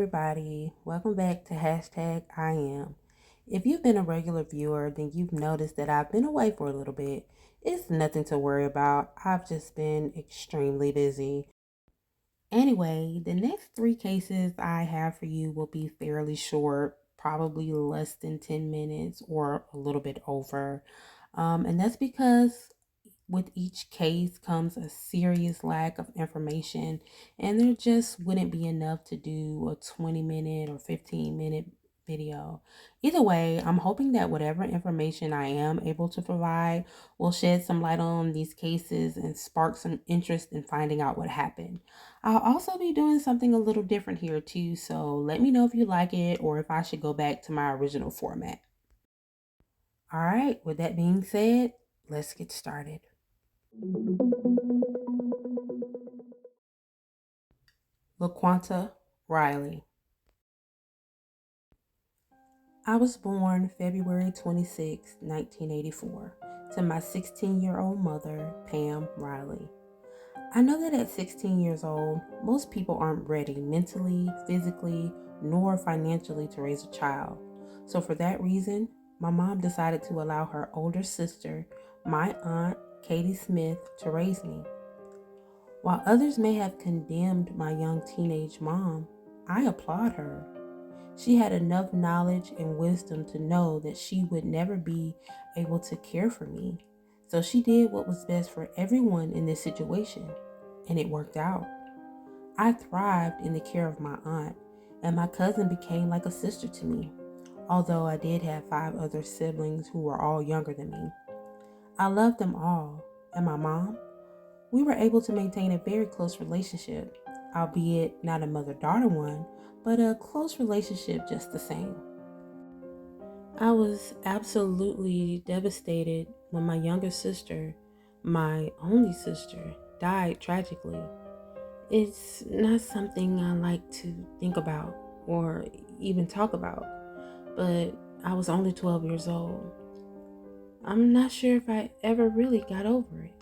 everybody. Welcome back to hashtag I am. If you've been a regular viewer, then you've noticed that I've been away for a little bit. It's nothing to worry about. I've just been extremely busy. Anyway, the next three cases I have for you will be fairly short, probably less than 10 minutes or a little bit over. And that's because with each case comes a serious lack of information, and there just wouldn't be enough to do a 20-minute or 15-minute video. Either way, I'm hoping that whatever information I am able to provide will shed some light on these cases and spark some interest in finding out what happened. I'll also be doing something a little different here too, so let me know if you like it or if I should go back to my original format. All right, with that being said, let's get started. LaQuanta Riley. I was born February 26, 1984, to my 16-year-old mother, Pam Riley. I know that at 16 years old, most people aren't ready mentally, physically, nor financially to raise a child. So for that reason, my mom decided to allow her older sister, my aunt, Katie Smith, to raise me. While others may have condemned my young teenage mom, I applaud her. She had enough knowledge and wisdom to know that she would never be able to care for me. So she did what was best for everyone in this situation, and it worked out. I thrived in the care of my aunt, and my cousin became like a sister to me, although I did have 5 other siblings who were all younger than me. I loved them all, and my mom, we were able to maintain a very close relationship, albeit not a mother-daughter one, but a close relationship just the same. I was absolutely devastated when my younger sister, my only sister, died tragically. It's not something I like to think about or even talk about, but I was only 12 years old. I'm not sure if I ever really got over it.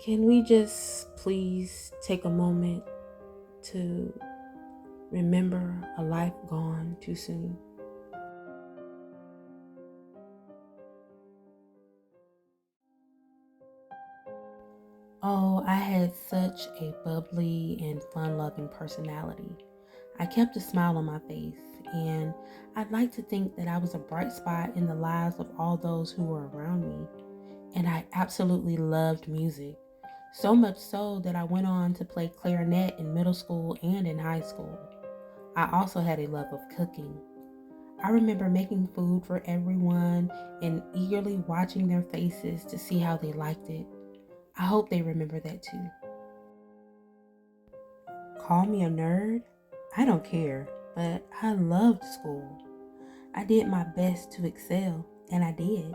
Can we just please take a moment to remember a life gone too soon? Oh, I had such a bubbly and fun-loving personality. I kept a smile on my face, and I'd like to think that I was a bright spot in the lives of all those who were around me. And I absolutely loved music, so much so that I went on to play clarinet in middle school and in high school. I also had a love of cooking. I remember making food for everyone and eagerly watching their faces to see how they liked it. I hope they remember that too. Call me a nerd? I don't care, but I loved school. I did my best to excel, and I did.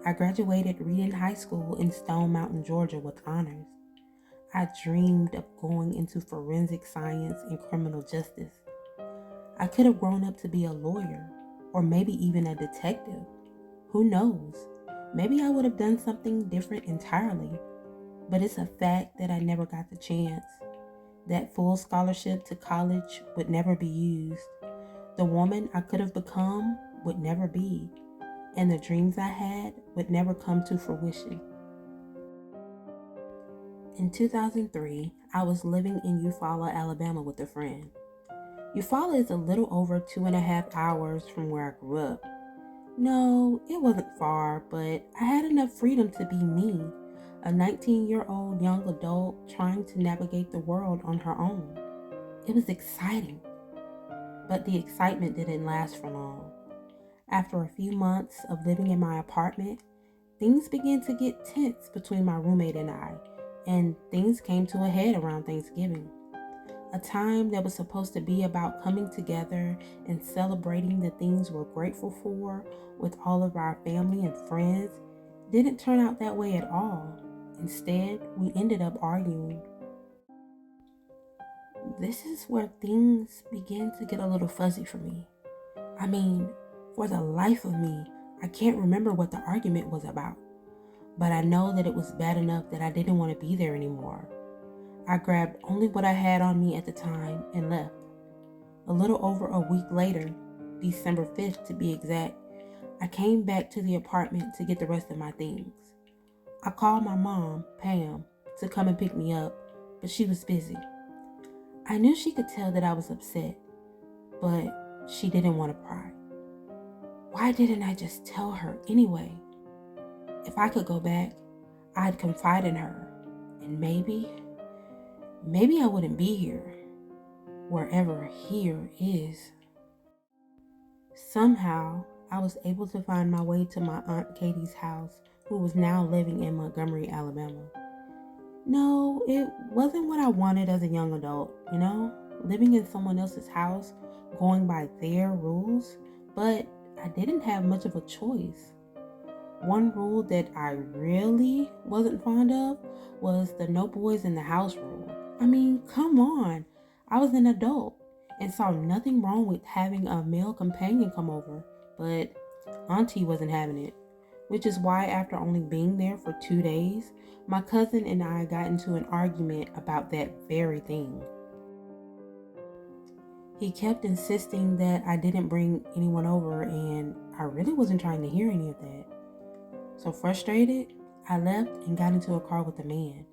I graduated Reading High School in Stone Mountain, Georgia with honors. I dreamed of going into forensic science and criminal justice. I could have grown up to be a lawyer, or maybe even a detective. Who knows? Maybe I would have done something different entirely. But it's a fact that I never got the chance. That full scholarship to college would never be used. The woman I could have become would never be. And the dreams I had would never come to fruition. In 2003, I was living in Eufaula, Alabama with a friend. Eufaula is a little over 2.5 hours from where I grew up. No, it wasn't far, but I had enough freedom to be me, a 19-year-old young adult trying to navigate the world on her own. It was exciting, but the excitement didn't last for long. After a few months of living in my apartment, things began to get tense between my roommate and things came to a head around Thanksgiving. A time that was supposed to be about coming together and celebrating the things we're grateful for with all of our family and friends didn't turn out that way at all. Instead, we ended up arguing. This is where things began to get a little fuzzy for me. I mean, for the life of me, I can't remember what the argument was about, but I know that it was bad enough that I didn't want to be there anymore. I grabbed only what I had on me at the time and left. A little over a week later, December 5th to be exact, I came back to the apartment to get the rest of my things. I called my mom, Pam, to come and pick me up, but she was busy. I knew she could tell that I was upset, but she didn't want to pry. Why didn't I just tell her anyway? If I could go back, I'd confide in her, and maybe I wouldn't be here, wherever here is. Somehow, I was able to find my way to my Aunt Katie's house, who was now living in Montgomery, Alabama. No, it wasn't what I wanted as a young adult, living in someone else's house, going by their rules, but I didn't have much of a choice. One rule that I really wasn't fond of was the no boys in the house rule. I mean, come on. I was an adult and saw nothing wrong with having a male companion come over, but Auntie wasn't having it, which is why after only being there for 2 days, my cousin and I got into an argument about that very thing. He kept insisting that I didn't bring anyone over, and I really wasn't trying to hear any of that. So frustrated, I left and got into a car with a man.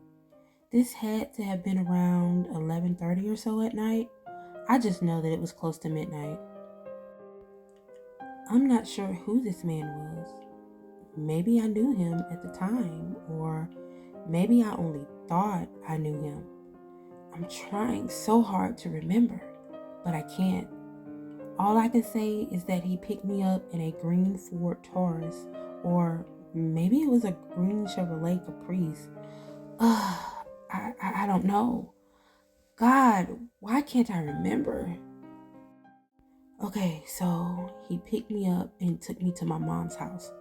This had to have been around 11:30 or so at night. I just know that it was close to midnight. I'm not sure who this man was. Maybe I knew him at the time, or maybe I only thought I knew him. I'm trying so hard to remember, but I can't. All I can say is that he picked me up in a green Ford Taurus, or maybe it was a green Chevrolet Caprice. I don't know. God, why can't I remember? Okay, so he picked me up and took me to my mom's house.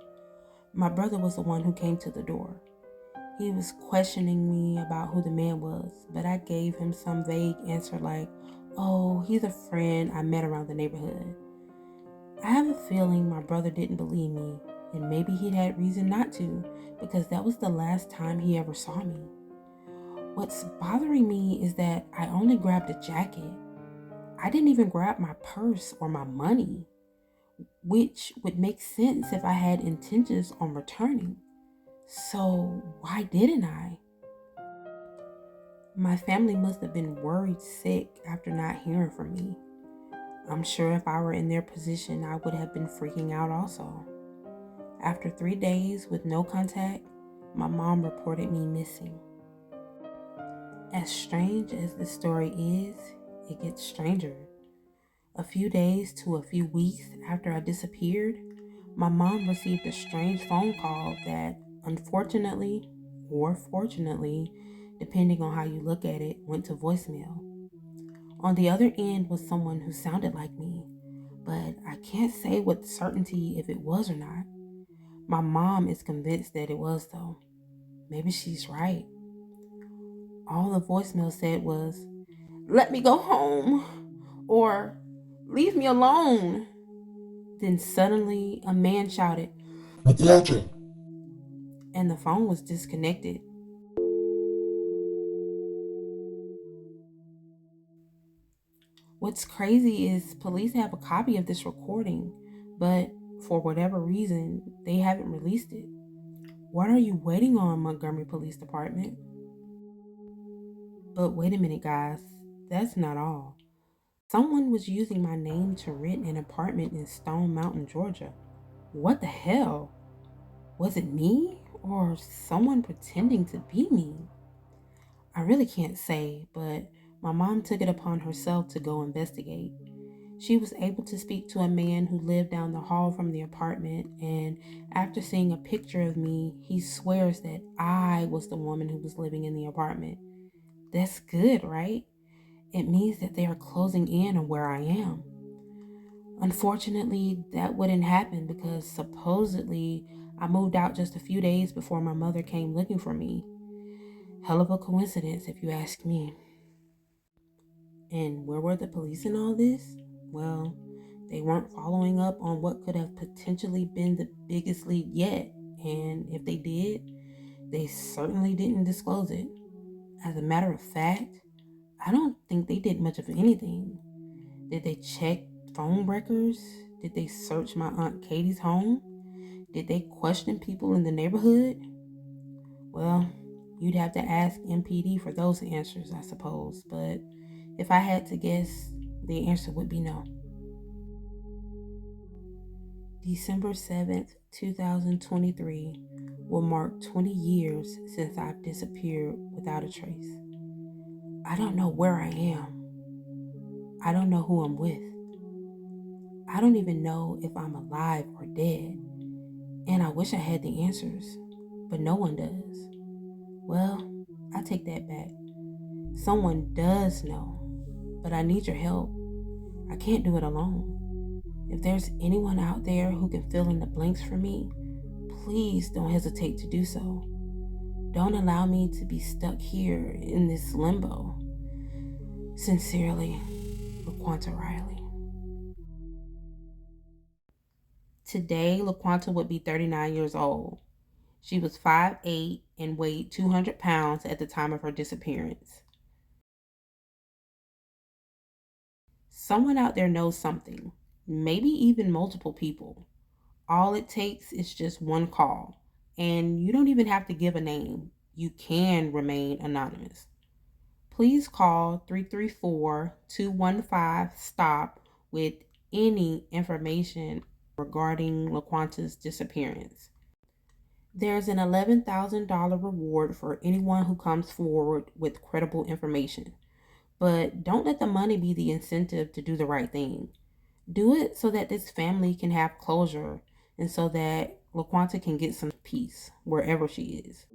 My brother was the one who came to the door. He was questioning me about who the man was, but I gave him some vague answer like, oh, he's a friend I met around the neighborhood. I have a feeling my brother didn't believe me, and maybe he'd had reason not to, because that was the last time he ever saw me. What's bothering me is that I only grabbed a jacket. I didn't even grab my purse or my money, which would make sense if I had intentions on returning. So why didn't I? My family must have been worried sick after not hearing from me. I'm sure if I were in their position, I would have been freaking out also. After 3 days with no contact, my mom reported me missing. As strange as this story is, it gets stranger. A few days to a few weeks after I disappeared, my mom received a strange phone call that, unfortunately, or fortunately, depending on how you look at it, went to voicemail. On the other end was someone who sounded like me, but I can't say with certainty if it was or not. My mom is convinced that it was, though. Maybe she's right. All the voicemail said was, "Let me go home," or "Leave me alone." Then suddenly a man shouted, "LaQuanta," and the phone was disconnected. What's crazy is police have a copy of this recording, but for whatever reason, they haven't released it. What are you waiting on, Montgomery Police Department? But wait a minute, guys. That's not all. Someone was using my name to rent an apartment in Stone Mountain, Georgia. What the hell? Was it me or someone pretending to be me? I really can't say, but my mom took it upon herself to go investigate. She was able to speak to a man who lived down the hall from the apartment, and after seeing a picture of me, he swears that I was the woman who was living in the apartment. That's good, right? It means that they are closing in on where I am. Unfortunately, that wouldn't happen because supposedly I moved out just a few days before my mother came looking for me. Hell of a coincidence, if you ask me. And where were the police in all this? Well, they weren't following up on what could have potentially been the biggest lead yet, and if they did, they certainly didn't disclose it. As a matter of fact, I don't think they did much of anything. Did they check phone records? Did they search my Aunt Katie's home? Did they question people in the neighborhood? Well, you'd have to ask MPD for those answers, I suppose, but if I had to guess, the answer would be no. December 7th, 2023 will mark 20 years since I've disappeared without a trace. I don't know where I am. I don't know who I'm with. I don't even know if I'm alive or dead. And I wish I had the answers, but no one does. Well, I take that back. Someone does know, but I need your help. I can't do it alone. If there's anyone out there who can fill in the blanks for me, please don't hesitate to do so. Don't allow me to be stuck here in this limbo. Sincerely, LaQuanta Riley. Today, LaQuanta would be 39 years old. She was 5'8" and weighed 200 pounds at the time of her disappearance. Someone out there knows something, maybe even multiple people. All it takes is just one call, and you don't even have to give a name. You can remain anonymous. Please call 334-215-STOP with any information regarding LaQuanta's disappearance. There's an $11,000 reward for anyone who comes forward with credible information. But don't let the money be the incentive to do the right thing. Do it so that this family can have closure and so that LaQuanta can get some peace wherever she is.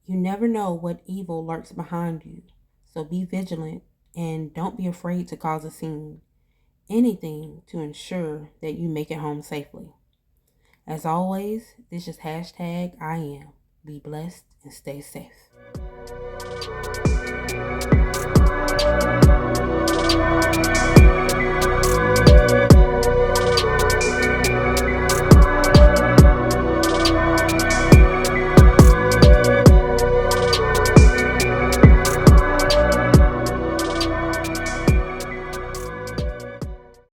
You never know what evil lurks behind you, so be vigilant and don't be afraid to cause a scene. Anything to ensure that you make it home safely. As always, this is #I am. Be blessed and stay safe.